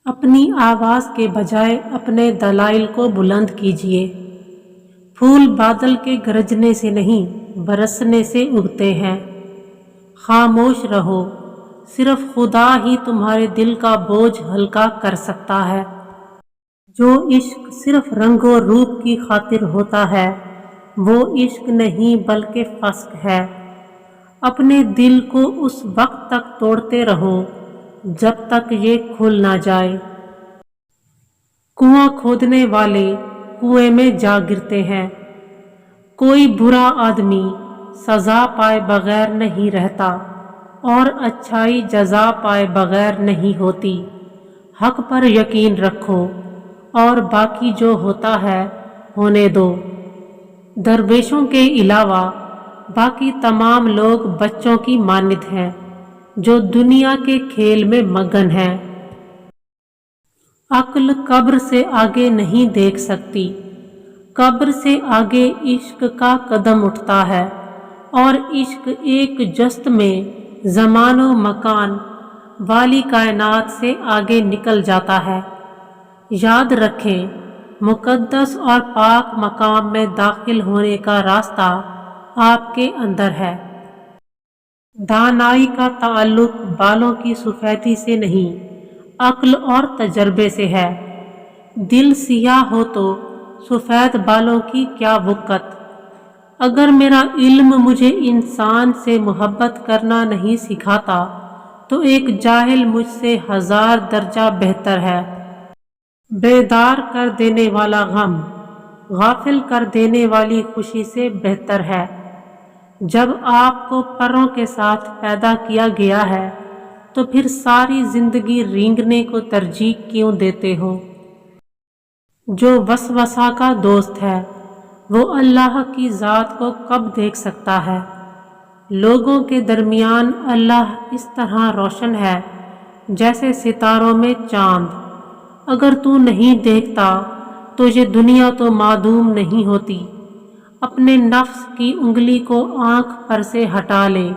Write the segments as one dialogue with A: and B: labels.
A: اپنی آواز کے بجائے اپنے دلائل کو بلند کیجیے۔ پھول بادل کے گرجنے سے نہیں برسنے سے اگتے ہیں۔ خاموش رہو، صرف خدا ہی تمہارے دل کا بوجھ ہلکا کر سکتا ہے۔ جو عشق صرف رنگ و روپ کی خاطر ہوتا ہے وہ عشق نہیں بلکہ فسق ہے۔ اپنے دل کو اس وقت تک توڑتے رہو جب تک یہ کھل نہ جائے۔ کنواں کھودنے والے کنویں میں جا گرتے ہیں۔ کوئی برا آدمی سزا پائے بغیر نہیں رہتا اور اچھائی جزا پائے بغیر نہیں ہوتی۔ حق پر یقین رکھو اور باقی جو ہوتا ہے ہونے دو۔ درویشوں کے علاوہ باقی تمام لوگ بچوں کی مانند ہیں جو دنیا کے کھیل میں مگن ہیں۔ عقل قبر سے آگے نہیں دیکھ سکتی، قبر سے آگے عشق کا قدم اٹھتا ہے، اور عشق ایک جست میں زمان و مکان والی کائنات سے آگے نکل جاتا ہے۔ یاد رکھیں، مقدس اور پاک مقام میں داخل ہونے کا راستہ آپ کے اندر ہے۔ دانائی کا تعلق بالوں کی سفیدی سے نہیں، عقل اور تجربے سے ہے۔ دل سیاہ ہو تو سفید بالوں کی کیا وقت۔ اگر میرا علم مجھے انسان سے محبت کرنا نہیں سکھاتا تو ایک جاہل مجھ سے 1000 درجہ بہتر ہے۔ بیدار کر دینے والا غم غافل کر دینے والی خوشی سے بہتر ہے۔ جب آپ کو پروں کے ساتھ پیدا کیا گیا ہے تو پھر ساری زندگی رینگنے کو ترجیح کیوں دیتے ہو؟ جو وسوسہ کا دوست ہے وہ اللہ کی ذات کو کب دیکھ سکتا ہے؟ لوگوں کے درمیان اللہ اس طرح روشن ہے جیسے ستاروں میں چاند۔ اگر تو نہیں دیکھتا تو یہ دنیا تو معدوم نہیں ہوتی۔ اپنے نفس کی انگلی کو آنکھ پر سے ہٹا لے،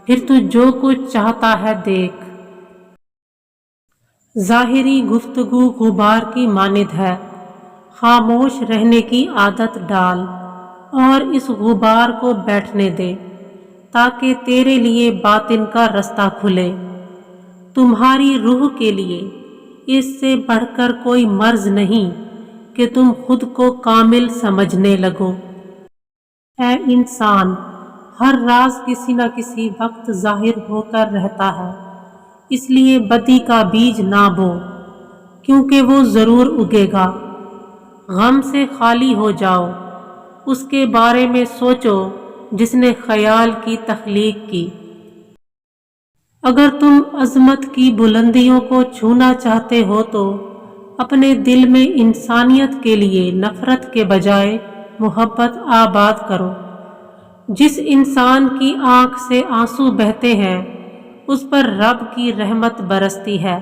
A: پھر تو جو کچھ چاہتا ہے دیکھ۔ ظاہری گفتگو غبار کی مانند ہے، خاموش رہنے کی عادت ڈال اور اس غبار کو بیٹھنے دے تاکہ تیرے لیے باطن کا رستہ کھلے۔ تمہاری روح کے لیے اس سے بڑھ کر کوئی مرض نہیں کہ تم خود کو کامل سمجھنے لگو۔ اے انسان، ہر راز کسی نہ کسی وقت ظاہر ہو کر رہتا ہے، اس لیے بدی کا بیج نہ بو کیونکہ وہ ضرور اگے گا۔ غم سے خالی ہو جاؤ، اس کے بارے میں سوچو جس نے خیال کی تخلیق کی۔ اگر تم عظمت کی بلندیوں کو چھونا چاہتے ہو تو اپنے دل میں انسانیت کے لیے نفرت کے بجائے محبت آباد کرو۔ جس انسان کی آنکھ سے آنسو بہتے ہیں اس پر رب کی رحمت برستی ہے۔